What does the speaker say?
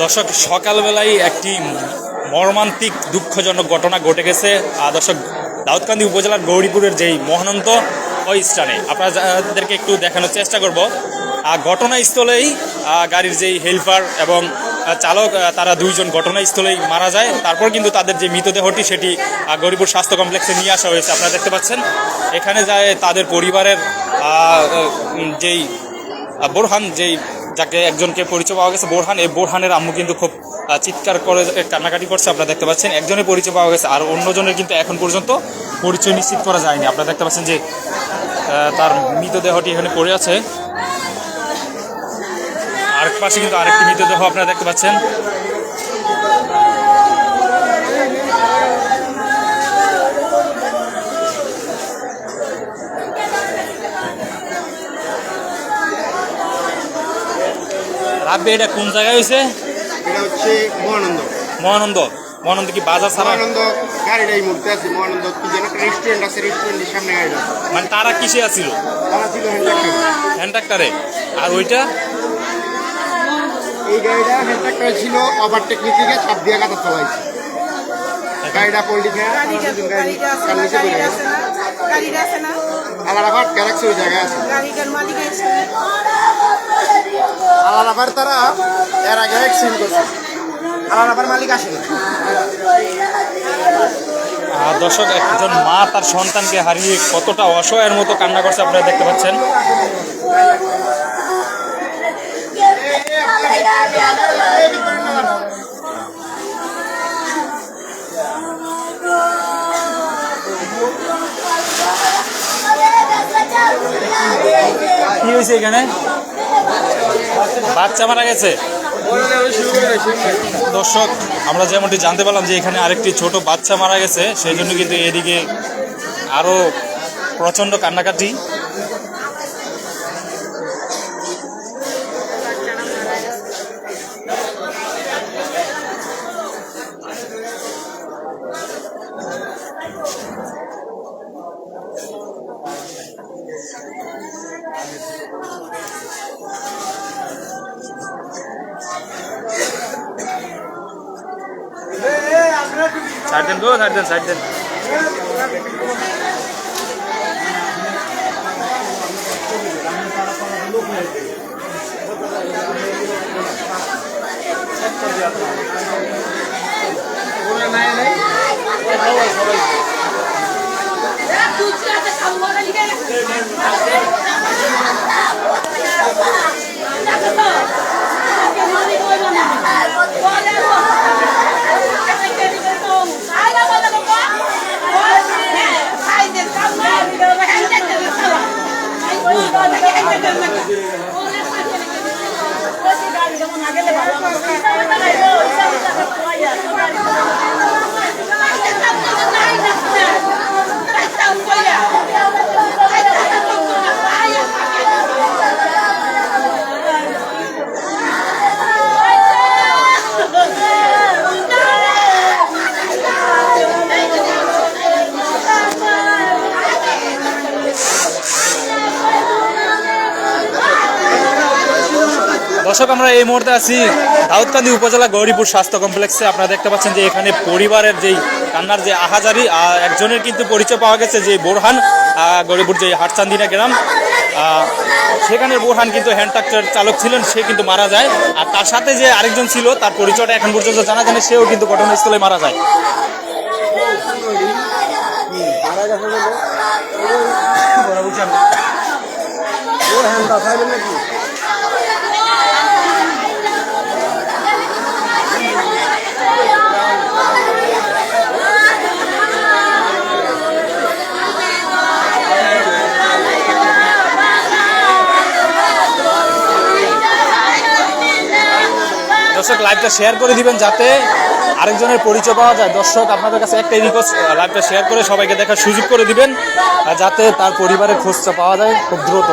দর্শক, সকালবেলায় একটি মর্মান্তিক দুঃখজনক ঘটনা ঘটে গেছে। দর্শক, দাউদকান্দি উপজেলার গৌরীপুরের যেই মহানন্দ ওই স্থানে আপনাদেরকে একটু দেখানোর চেষ্টা করব। ঘটনাস্থলেই গাড়ির যেই হেল্পার এবং চালক তারা দুইজন ঘটনাস্থলেই মারা যায়। তারপর কিন্তু তাদের যে মৃতদেহটি সেটি গৌরীপুর স্বাস্থ্য কমপ্লেক্সে নিয়ে আসা হয়েছে। আপনারা দেখতে পাচ্ছেন এখানে যায় তাদের পরিবারের যেই বোরহান, যেই যাকে একজনকে পরিচয় পাওয়া গেছে বোরহান, এই বোরহানের আম্মু কিন্তু খুব চিৎকার করে কান্নাকাটি করছে। আপনারা দেখতে পাচ্ছেন একজনের পরিচয় পাওয়া গেছে, আর অন্যজনের কিন্তু এখন পর্যন্ত পরিচয় নিশ্চিত করা যায়নি। আপনারা দেখতে পাচ্ছেন যে তার মৃতদেহটি এখানে পড়ে আছে। আরেক পাশে কিন্তু আরেকটি মৃতদেহ আপনারা দেখতে পাচ্ছেন। রাব্বি, এটা কোন জায়গায় হয়েছে? এটা হচ্ছে মহানন্দ। মহানন্দ? মহানন্দ কি বাজার ছাড়া? মহানন্দ গাড়িটা এই মুহূর্তে আছে। মহানন্দ কি যেন একটা রেস্টুরেন্ট আছে, রেস্টুরেন্টের সামনে গাড়িটা। মানে তারা কিসে আসছিল? তারা ছিল হ্যান্ড ট্রাক্টরে। আর ওইটা এই গাড়িটা হ্যান্ড ট্রাক্টরে ছিল, ওভারটেক নিতে গিয়ে চাপ দিয়ে কাটা চলাইছে। গাড়িটা পল্টি খেয়ে আলাদাবাদ গ্যালাক্সি ওই জায়গায় আছে। আলাদাবাদ তারা এর আগে অ্যাক্সিডেন্ট করছে। আলাদাবাদ মালিক আসেনি। দর্শক, একজন মা তার সন্তানকে হারিয়ে কতটা অসহায়ের মতো কান্না করছে আপনারা দেখতে পাচ্ছেন। কি হয়েছে এখানে? বাচ্চা মারা গেছে। দর্শক, আমরা যেমনটি জানতে পারলাম যে এখানে আরেকটি ছোট বাচ্চা মারা গেছে, সেই জন্য কিন্তু এদিকে আরও প্রচণ্ড কান্নাকাটি। সাইড দেন গো, সাইড দেন, সাইড দেন। দর্শক, আমরা এই মুহূর্তে আছি দাউদকান্দি উপজেলা গৌরীপুর স্বাস্থ্য কমপ্লেক্সে। আপনারা দেখতে পাচ্ছেন যে এখানে পরিবারের যেই কান্নার যে আহাজারি, একজনের কিন্তু পরিচয় পাওয়া গেছে যে বোরহান, গৌরীপুর যে হাটচান্দিনা গ্রাম, সেখানে বোরহান কিন্তু হ্যান্ড ট্রাক্টর চালক ছিলেন, সে কিন্তু মারা যায়। আর তার সাথে যে আরেকজন ছিল তার পরিচয়টা এখন পর্যন্ত জানা যায়নি, সেও কিন্তু ঘটনাস্থলে মারা যায়। দর্শক, লাইভটা শেয়ার করে দিবেন যাতে আরেকজনের পরিচয় পাওয়া যায়। দর্শক, আপনাদের কাছে একটাই রিকোয়েস্ট, লাইভটা শেয়ার করে সবাইকে দেখার সুযোগ করে দিবেন যাতে তার পরিবারের খোঁজটা পাওয়া যায় খুব দ্রুত।